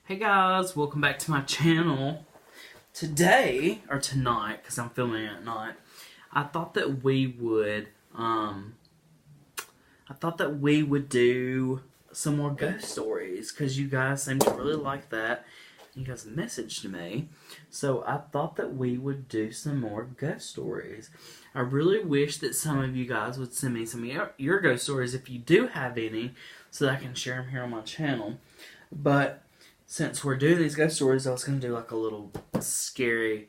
Hey guys, welcome back to my channel. Today, or tonight, because I'm filming it at night, I thought that we would, do some more ghost stories, because you guys seem to really like that. You guys messaged me, so I thought that we would do some more ghost stories. I really wish that some of you guys would send me some of your ghost stories if you do have any, so that I can share them here on my channel. But since we're doing these ghost stories, I was going to do like a little scary,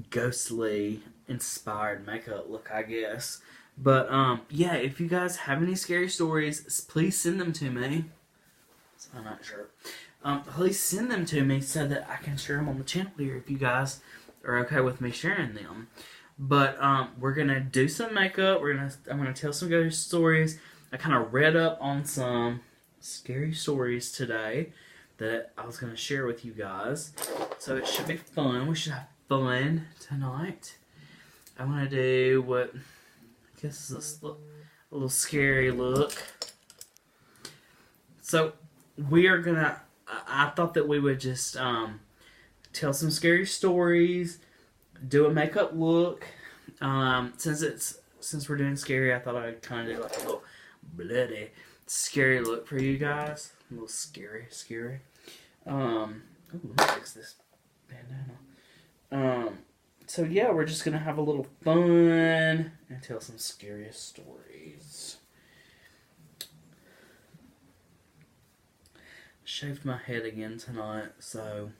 ghostly inspired makeup look, I guess. But, yeah, if you guys have any scary stories, please send them to me. I'm not sure. Please send them to me so that I can share them on the channel here if you guys are okay with me sharing them. But, we're going to do some makeup. I'm going to tell some ghost stories. I kind of read up on some scary stories today that I was going to share with you guys. So it should be fun. We should have fun tonight. I'm going to do what I guess is a little scary look. So we are going to, I thought that we would just tell some scary stories, do a makeup look. Since we're doing scary, I thought I'd kind of do like a little bloody scary look for you guys. A little scary. Ooh, let me fix this bandana. So yeah, we're just gonna have a little fun and tell some scary stories. Shaved my head again tonight, so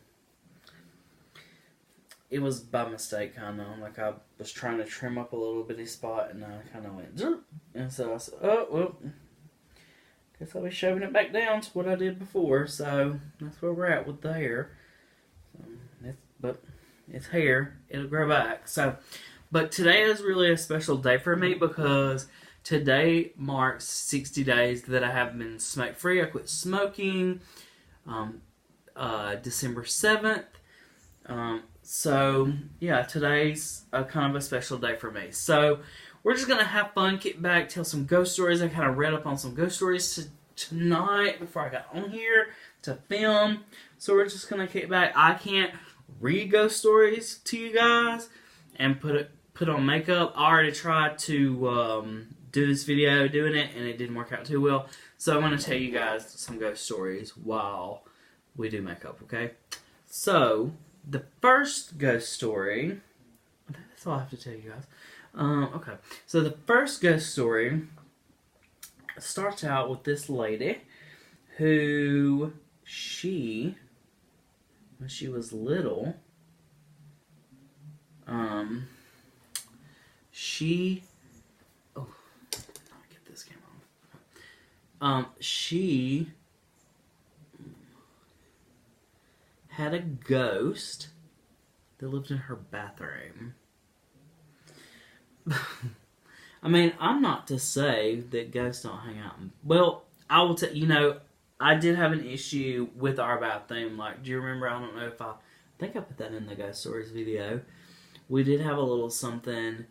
it was by mistake, kind of. Like I was trying to trim up a little bitty spot, and I kind of went, and so I said, oh well. Guess I'll be shoving it back down to what I did before, so that's where we're at with the hair. But it's hair, it'll grow back. But today is really a special day for me because today marks 60 days that I have been smoke-free. I quit smoking December 7th. So, yeah, today's kind of a special day for me. So, we're just going to have fun, kick back, tell some ghost stories. I kind of read up on some ghost stories tonight before I got on here to film. So we're just going to kick back. I can't read ghost stories to you guys and put on makeup. I already tried to do this video doing it, and it didn't work out too well. So I'm going to tell you guys some ghost stories while we do makeup, okay? So, the first ghost story, that's all I have to tell you guys. Okay, so the first ghost story starts out with this lady who when she was little, she had a ghost that lived in her bathroom. I mean, I'm not to say that ghosts don't hang out. Well, I will tell I did have an issue with our bathroom. Like, do you remember? I don't know if I think I put that in the ghost stories video. We did have a little something.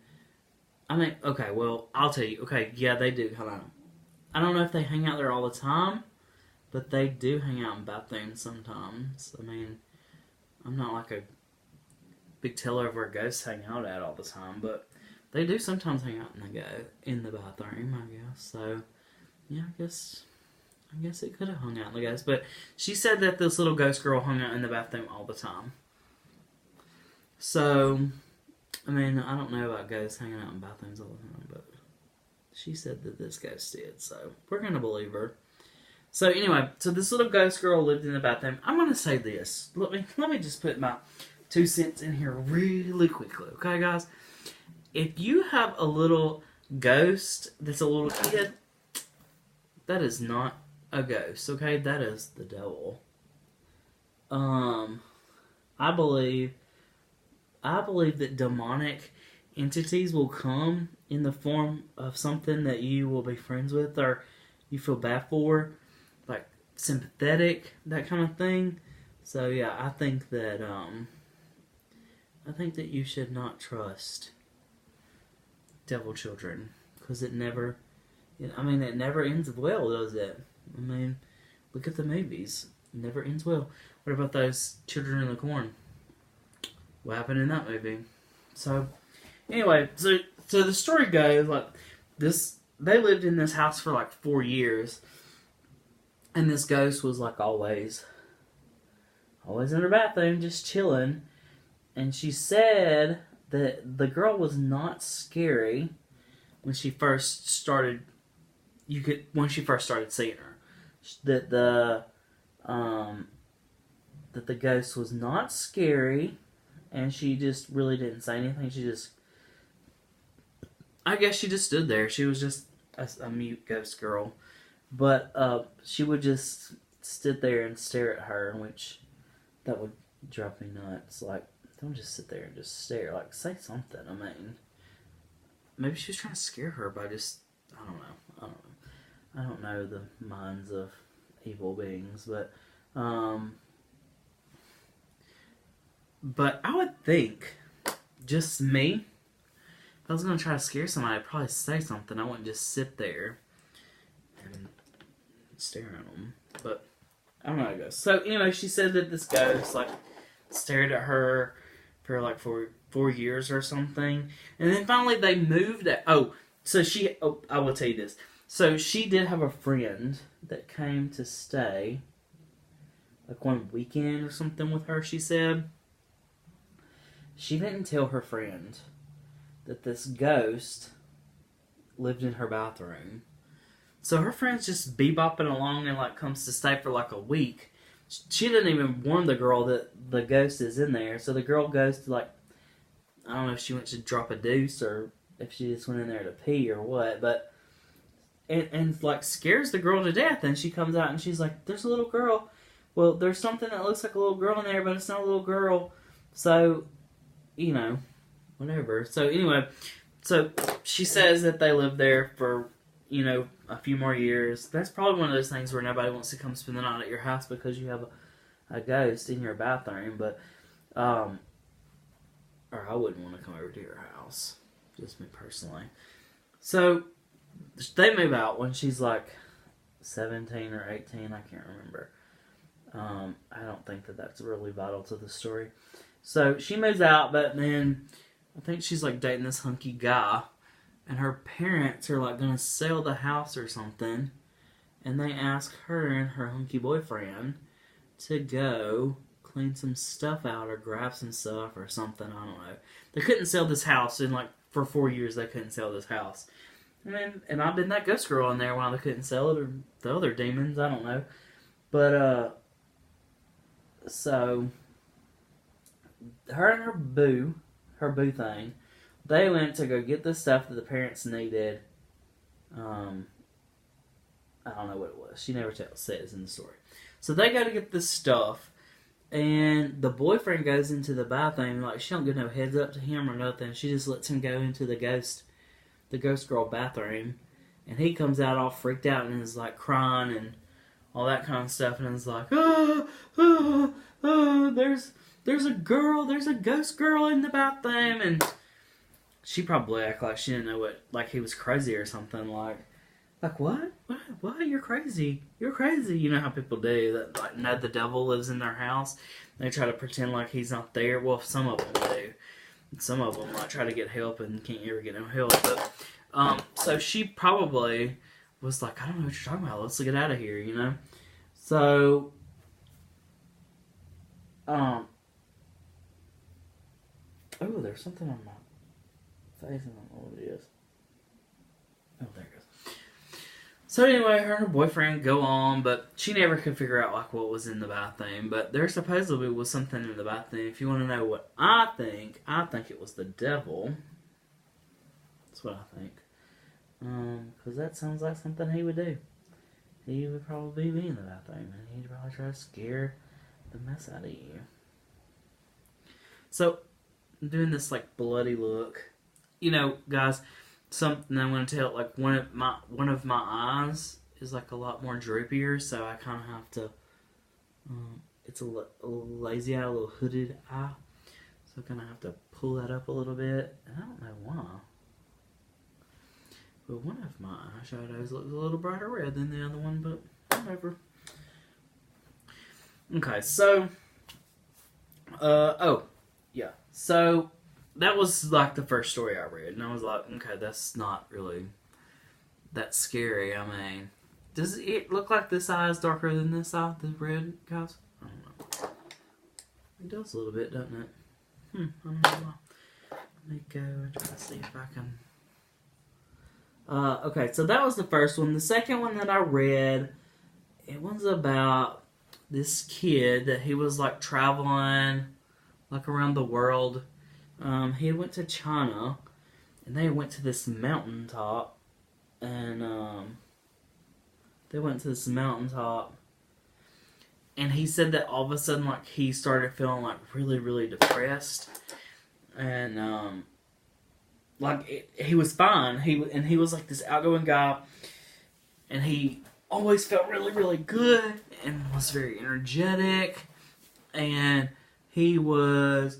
I mean, okay, well, I'll tell you. Okay, yeah, they do kind of. I don't know if they hang out there all the time, but they do hang out in bathrooms sometimes. I mean, I'm not like a big teller of where ghosts hang out at all the time, but they do sometimes hang out in the bathroom, I guess. So, yeah, I guess it could have hung out in the ghost. But she said that this little ghost girl hung out in the bathroom all the time. So, I mean, I don't know about ghosts hanging out in bathrooms all the time, but she said that this ghost did. So, we're going to believe her. So, anyway, so this little ghost girl lived in the bathroom. I'm going to say this. Let me just put my 2 cents in here really quickly. Okay, guys? If you have a little ghost that's a little kid, that is not a ghost, okay? That is the devil. I believe that demonic entities will come in the form of something that you will be friends with or you feel bad for, like sympathetic, that kind of thing. So yeah, I think that you should not trust devil children because it never ends well, does it? I mean, Look at the movies. It never ends well. What about those Children in the Corn? What happened in that movie? So, anyway, so the story goes like this. They lived in this house for like 4 years, and this ghost was like always in her bathroom, just chilling. And she said that the girl was not scary when she first started. When she first started seeing her, that the ghost was not scary, and she just really didn't say anything. I guess she just stood there. She was just a mute ghost girl, but she would just sit there and stare at her, which that would drive me nuts. Like, don't just sit there and just stare. Like, say something. I mean, maybe she was trying to scare her by just, I don't know. I don't know the minds of evil beings, but I would think, just me, if I was going to try to scare somebody, I'd probably say something. I wouldn't just sit there and stare at them. But I don't know how it goes. So anyway, she said that this ghost like stared at her for like 4 years or something, and then finally they moved. I will tell you this. So she did have a friend that came to stay, like one weekend or something with her. She said she didn't tell her friend that this ghost lived in her bathroom. So her friend's just bebopping along and like comes to stay for like a week. She didn't even warn the girl that the ghost is in there. So the girl goes to like, I don't know if she went to drop a deuce or if she just went in there to pee or what, but and like scares the girl to death. And she comes out and she's like, "There's a little girl. Well, there's something that looks like a little girl in there, but it's not a little girl." So, you know, whatever. So anyway, so she says that they lived there for, you know, a few more years. That's probably one of those things where nobody wants to come spend the night at your house because you have a ghost in your bathroom. But, or I wouldn't want to come over to your house. Just me personally. So, they move out when she's like 17 or 18. I can't remember. I don't think that that's really vital to the story. So, she moves out, but then I think she's like dating this hunky guy. And her parents are like going to sell the house or something. And they ask her and her hunky boyfriend to go clean some stuff out or grab some stuff or something. I don't know. They couldn't sell this house. And like for 4 years they couldn't sell this house. And I've been that ghost girl in there while they couldn't sell it, or the other demons. I don't know. But, so her and her boo thing, they went to go get the stuff that the parents needed. I don't know what it was. She never says in the story. So they go to get this stuff, and the boyfriend goes into the bathroom. Like, she don't give no heads up to him or nothing. She just lets him go into the ghost girl bathroom, and he comes out all freaked out and is like crying and all that kind of stuff, and is like, there's a ghost girl in the bathroom. And she probably acted like she didn't know what, like he was crazy or something. Like what? You're crazy. You know how people do that, like, know the devil lives in their house. They try to pretend like he's not there. Well, some of them do. Some of them like try to get help and can't ever get no help. But so she probably was like, I don't know what you're talking about. Let's get out of here, you know. So oh, there's something on my face. I don't know what it is. Oh, there it goes. So anyway, her and her boyfriend go on, but she never could figure out like what was in the bathroom. But there supposedly was something in the bathroom. If you want to know what I think it was the devil. That's what I think. Because that sounds like something he would do. He would probably be in the bathroom, and he'd probably try to scare the mess out of you. So, I'm doing this like bloody look. You know, guys, something I'm going to tell, like one of my eyes is like a lot more droopier, so I kind of have to, it's a little lazy eye, a little hooded eye, so I kind of have to pull that up a little bit, and I don't know why, but one of my eyeshadows looks a little brighter red than the other one, but whatever. Okay, so, oh, yeah. So, that was like the first story I read, and I was like, okay, that's not really that scary. I mean, does it look like this eye is darker than this eye, the red, guys? I don't know. It does a little bit, doesn't it? I don't know. Let me go and try to see if I can. Okay, so that was the first one. The second one that I read, it was about this kid that he was like traveling like around the world. He went to China, and they went to this mountaintop, and and he said that all of a sudden, like, he started feeling like really, really depressed, and he was fine. He was like this outgoing guy, and he always felt really, really good and was very energetic. And they were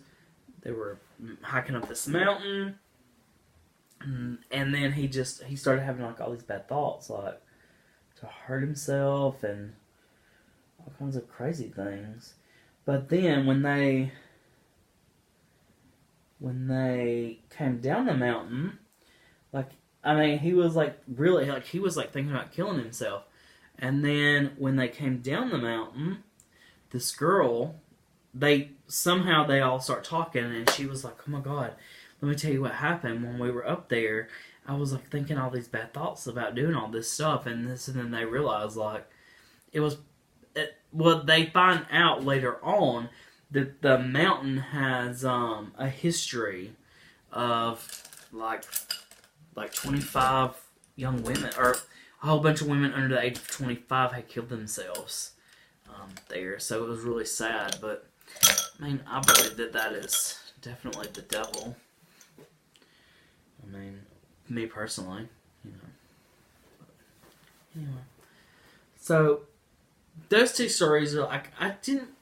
hiking up this mountain, and then he started having like all these bad thoughts, like to hurt himself and all kinds of crazy things. But then when they came down the mountain, like, I mean, he was like really, like, he was like thinking about killing himself. And then when they came down the mountain, this girl, they all start talking, and she was like, oh my god, let me tell you what happened when we were up there. I was like thinking all these bad thoughts about doing all this stuff and this, and then they realized like they find out later on that the mountain has a history of like 25 young women, or a whole bunch of women under the age of 25 had killed themselves there. So it was really sad, but I mean, I believe that is definitely the devil. I mean, me personally, you know. But anyway, so those two stories are like,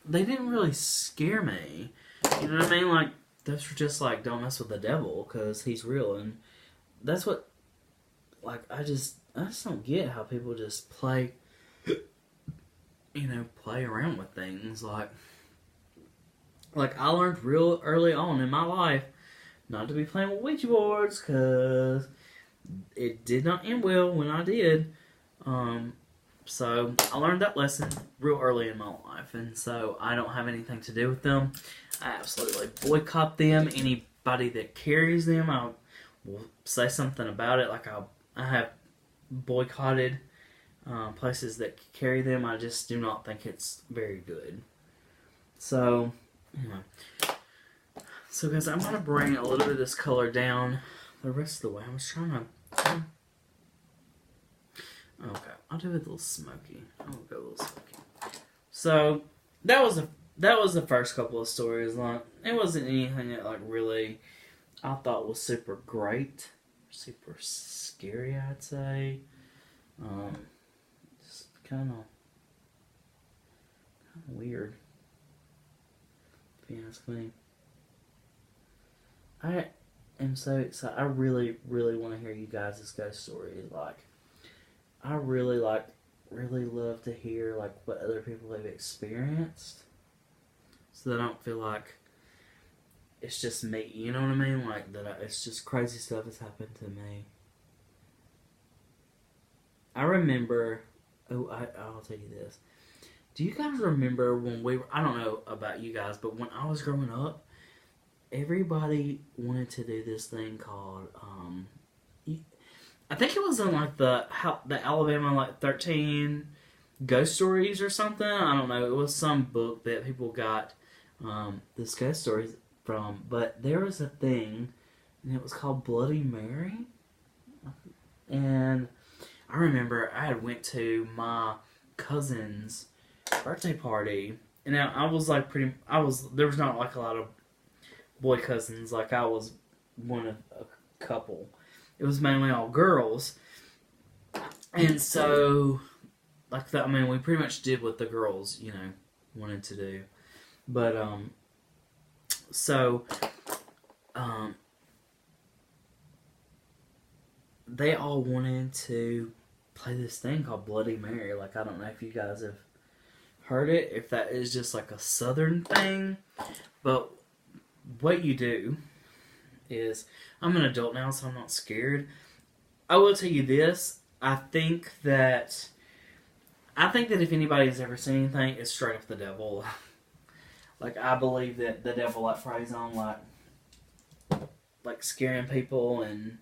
they didn't really scare me. You know what I mean? Like, those were just like, don't mess with the devil because he's real, and that's what, like, I just don't get how people just play around with things. Like I learned real early on in my life not to be playing with Ouija boards because it did not end well when I did. So I learned that lesson real early in my life, and so I don't have anything to do with them. I absolutely boycott them. Anybody that carries them, I will say something about it. Like I have boycotted places that carry them. I just do not think it's very good. So, anyway. So guys, I'm going to bring a little bit of this color down the rest of the way. I was trying to... Okay, I'll do it a little smoky. I'll go a little smoky. So, that was the first couple of stories. Like, it wasn't anything that like really I thought was super great. Super scary, I'd say. Just kind of weird, if you ask me. I am so excited. I really, really want to hear you guys' ghost stories. Like, I really love to hear like what other people have experienced, so that I don't feel like it's just me. You know what I mean? Like it's just crazy stuff has happened to me. I remember. I'll tell you this. Do you guys remember when we were? I don't know about you guys, but when I was growing up, everybody wanted to do this thing called I think it was in like the Alabama like 13 ghost stories or something. I don't know. It was some book that people got this ghost stories from. But there was a thing, and it was called Bloody Mary. And I remember I had went to my cousin's birthday party, and now I was like there was not like a lot of boy cousins. Like I was one of a couple. It was mainly all girls, and so like that. I mean, we pretty much did what the girls, wanted to do. But they all wanted to play this thing called Bloody Mary. Like I don't know if you guys have heard it, if that is just like a southern thing. But what you do is, I'm an adult now, so I'm not scared. I will tell you this. I think that if anybody has ever seen anything, it's straight off the devil. Like, I believe that the devil like preys on like scaring people, and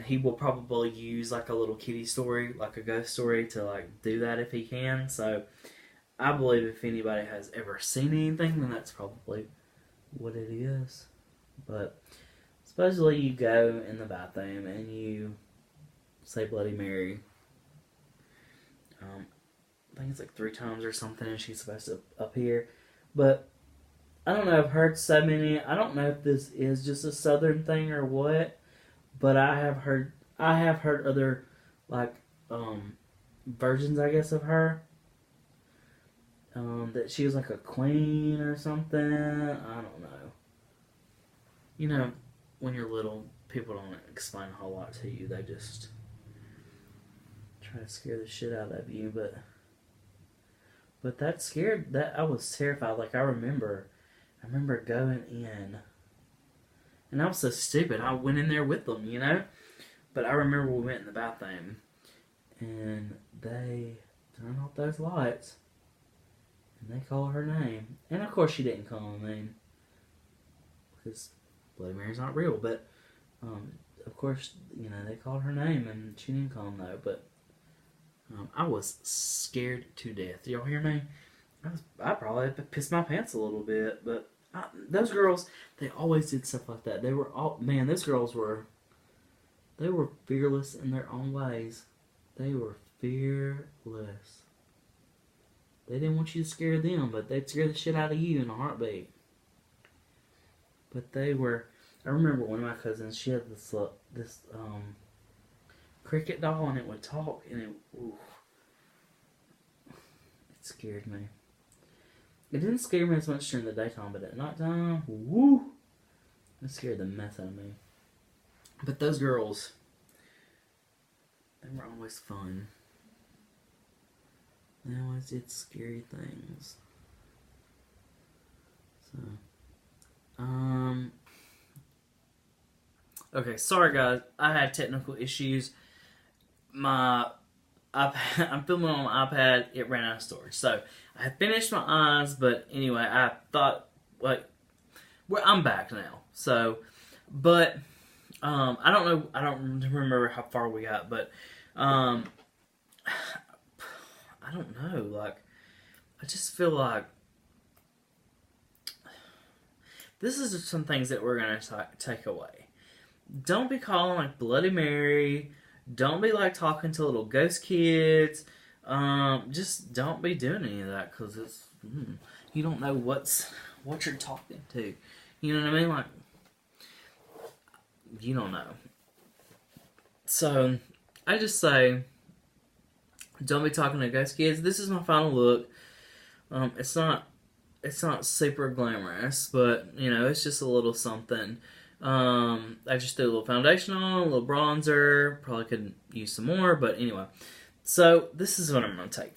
he will probably use like a little kitty story, like a ghost story, to like do that if he can. So I believe if anybody has ever seen anything, then that's probably what it is. But supposedly you go in the bathroom and you say Bloody Mary. I think it's like 3 times or something, and she's supposed to appear. But I don't know. I've heard so many. I don't know if this is just a southern thing or what. But I have heard other like versions, I guess, of her. That she was like a queen or something. I don't know. You know, when you're little, people don't explain a whole lot to you. They just try to scare the shit out of you. But that scared, that I was terrified. Like, I remember going in, and I was so stupid. I went in there with them, you know. But I remember we went in the bathroom, and they turned off those lights, and they called her name. And of course, she didn't call her name because Bloody Mary's not real. But of course, you know, they called her name, and she didn't call them though. But I was scared to death. Y'all hear me? I probably pissed my pants a little bit, but those girls, they always did stuff like that. They were those girls were fearless in their own ways. They were fearless. They didn't want you to scare them, but they'd scare the shit out of you in a heartbeat. But they were, I remember one of my cousins, she had this cricket doll, and it would talk, and it scared me. It didn't scare me as much during the daytime, but at nighttime, it scared the mess out of me. But those girls, they were always fun. They always did scary things. So, okay, sorry guys, I had technical issues. My iPad, I'm filming on my iPad, it ran out of storage. So, I had finished my eyes, but anyway, I thought, like, I'm back now. So, but, I don't know, I don't remember how far we got, but, I don't know, like, I just feel like this is just some things that we're going to take away. Don't be calling like Bloody Mary. Don't be like talking to little ghost kids. Just don't be doing any of that, because it's you don't know what you're talking to. You know what I mean? Like, you don't know. So I just say, don't be talking to ghost kids. This is my final look. It's not super glamorous, but you know, it's just a little something. I just threw a little foundation on, a little bronzer. Probably could use some more, but anyway. So this is what I'm going to take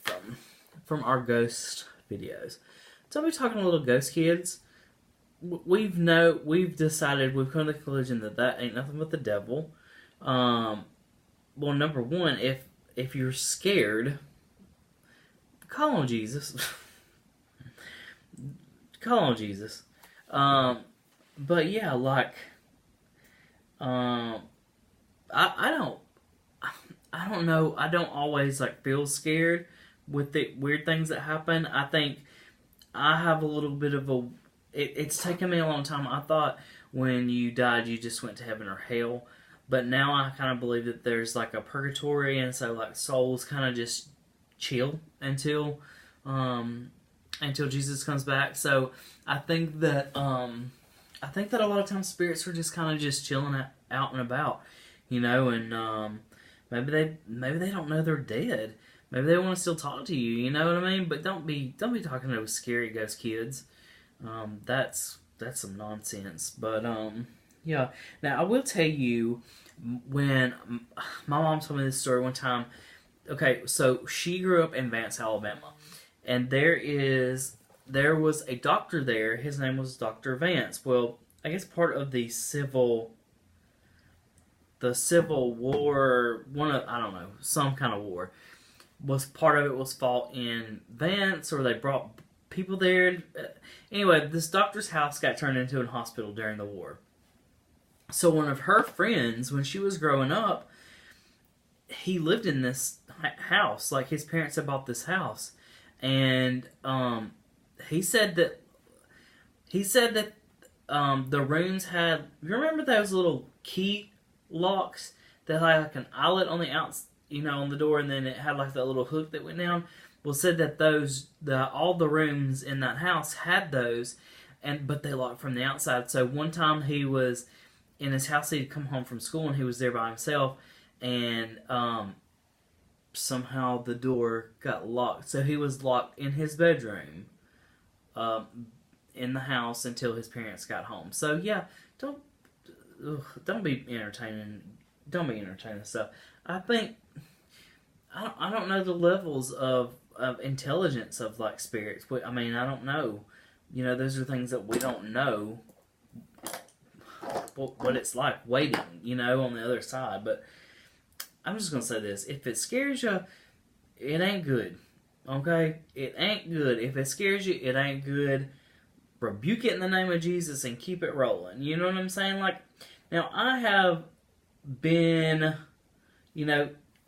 from our ghost videos. Don't be talking to little ghost kids. We've decided, we've come to the conclusion that ain't nothing but the devil. Well, number one, if you're scared, call on Jesus. Call on Jesus. But yeah, like, I don't know. I don't always like feel scared with the weird things that happen. I think I have a little bit of a. It's taken me a long time. I thought when you died, you just went to heaven or hell, but now I kind of believe that there's like a purgatory, and so like souls kind of just chill until Jesus comes back. So I think that a lot of times spirits are just kind of just chilling out and about, you know, and maybe they don't know they're dead. Maybe they want to still talk to you, you know what I mean? But don't be talking to those scary ghost kids. That's some nonsense. But yeah. Now I will tell you, when my mom told me this story one time. Okay, so she grew up in Vance, Alabama. and there was a doctor there. His name was Dr. Vance. Well, I guess part of the Civil War, I don't know, some kind of war, was part of it was fought in Vance, or they brought people there. Anyway, this doctor's house got turned into a hospital during the war. So one of her friends, when she was growing up, he lived in this house. Like, his parents had bought this house, and he said that the rooms had. You remember those little key locks that had like an eyelet on the outside, on the door, and then it had like that little hook that went down. Well, said that all the rooms in that house had those, but they locked from the outside. So one time he was in his house, he'd come home from school, and he was there by himself, and somehow the door got locked. So he was locked in his bedroom, in the house until his parents got home. So yeah, don't be entertaining. Don't be entertaining stuff. I think I don't know the levels of intelligence of like spirits. I mean, I don't know. Those are things that we don't know what it's like waiting, on the other side. But I'm just gonna say this: if it scares you, it ain't good. Okay, it ain't good. If it scares you, it ain't good. Rebuke it in the name of Jesus and keep it rolling. You know what I'm saying? Like, now I have been,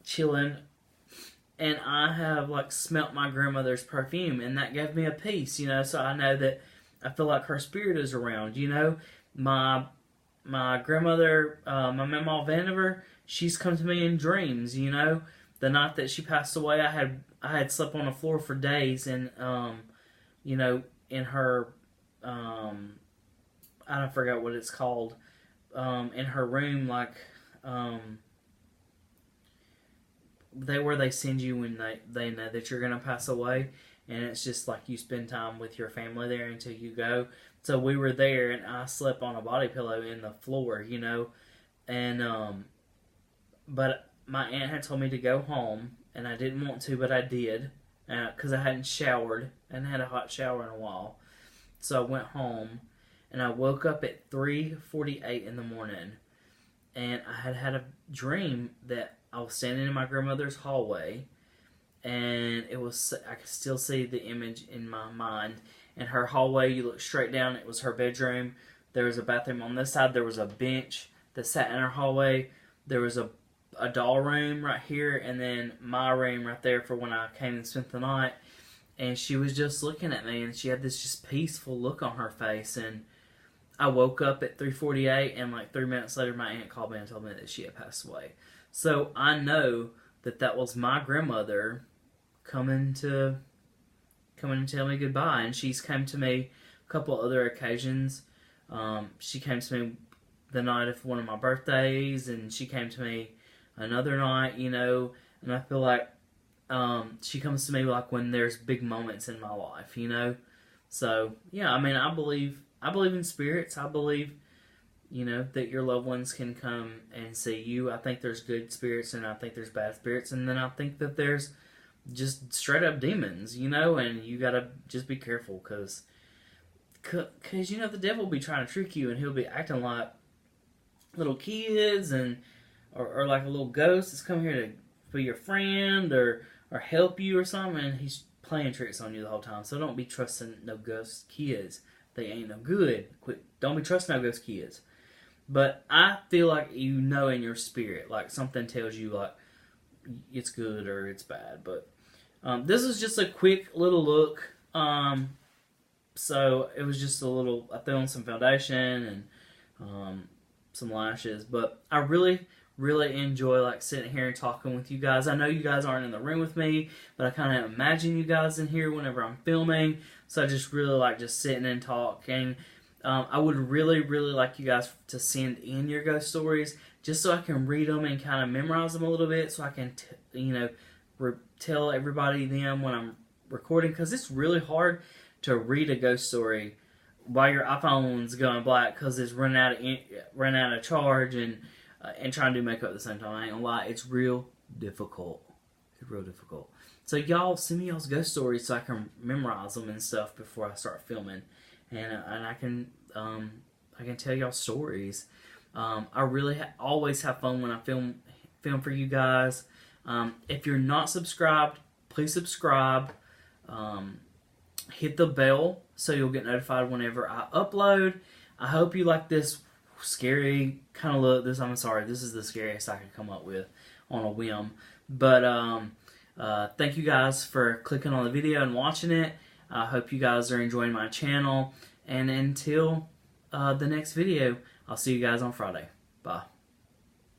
chilling, and I have like smelt my grandmother's perfume, and that gave me a peace, so I know that I feel like her spirit is around. My grandmother, my Mama Vandiver, she's come to me in dreams. The night that she passed away, I had slept on the floor for days, and in her I don't forget what it's called, in her room, like they send you when they know that you're gonna pass away, and it's just like you spend time with your family there until you go. So we were there, and I slept on a body pillow in the floor, and but my aunt had told me to go home, and I didn't want to, but I did, because I hadn't showered and had a hot shower in a while. So I went home, and I woke up at 3:48 in the morning, and I had a dream that I was standing in my grandmother's hallway, and I could still see the image in my mind. In her hallway, you look straight down, it was her bedroom. There was a bathroom on this side. There was a bench that sat in her hallway. There was a doll room right here, and then my room right there for when I came and spent the night. And she was just looking at me, and she had this just peaceful look on her face. And I woke up at 3:48, and like 3 minutes later, my aunt called me and told me that she had passed away. So I know that was my grandmother coming to tell me goodbye. And she's come to me a couple other occasions. She came to me the night of one of my birthdays, and she came to me another night, and I feel like she comes to me like when there's big moments in my life, So yeah, I mean, I believe in spirits. I believe, that your loved ones can come and see you. I think there's good spirits, and I think there's bad spirits, and then I think that there's just straight up demons, and you gotta just be careful, cause the devil will be trying to trick you, and he'll be acting like little kids, and or like a little ghost that's come here to be your friend or help you or something, and he's playing tricks on you the whole time. So don't be trusting no ghost kids. They ain't no good. Don't be trusting no ghost kids. But I feel like in your spirit, like something tells you like it's good or it's bad. But this is just a quick little look. So it was just a little. I threw on some foundation and some lashes, but I really enjoy like sitting here and talking with you guys. I know you guys aren't in the room with me, but I kind of imagine you guys in here whenever I'm filming. So I just really like just sitting and talking. I would really like you guys to send in your ghost stories just so I can read them and kind of memorize them a little bit, so I can tell everybody them when I'm recording, because it's really hard to read a ghost story while your iPhone's going black because it's run out of charge and trying to do makeup at the same time. I ain't gonna lie, it's real difficult. It's real difficult. So y'all send me y'all's ghost stories so I can memorize them and stuff before I start filming, and I can tell y'all stories. I really always have fun when I film for you guys. If you're not subscribed, please subscribe. Hit the bell so you'll get notified whenever I upload. I hope you like this scary kind of look. This is the scariest I could come up with on a whim. But thank you guys for clicking on the video and watching it. I hope you guys are enjoying my channel. And until the next video, I'll see you guys on Friday. Bye.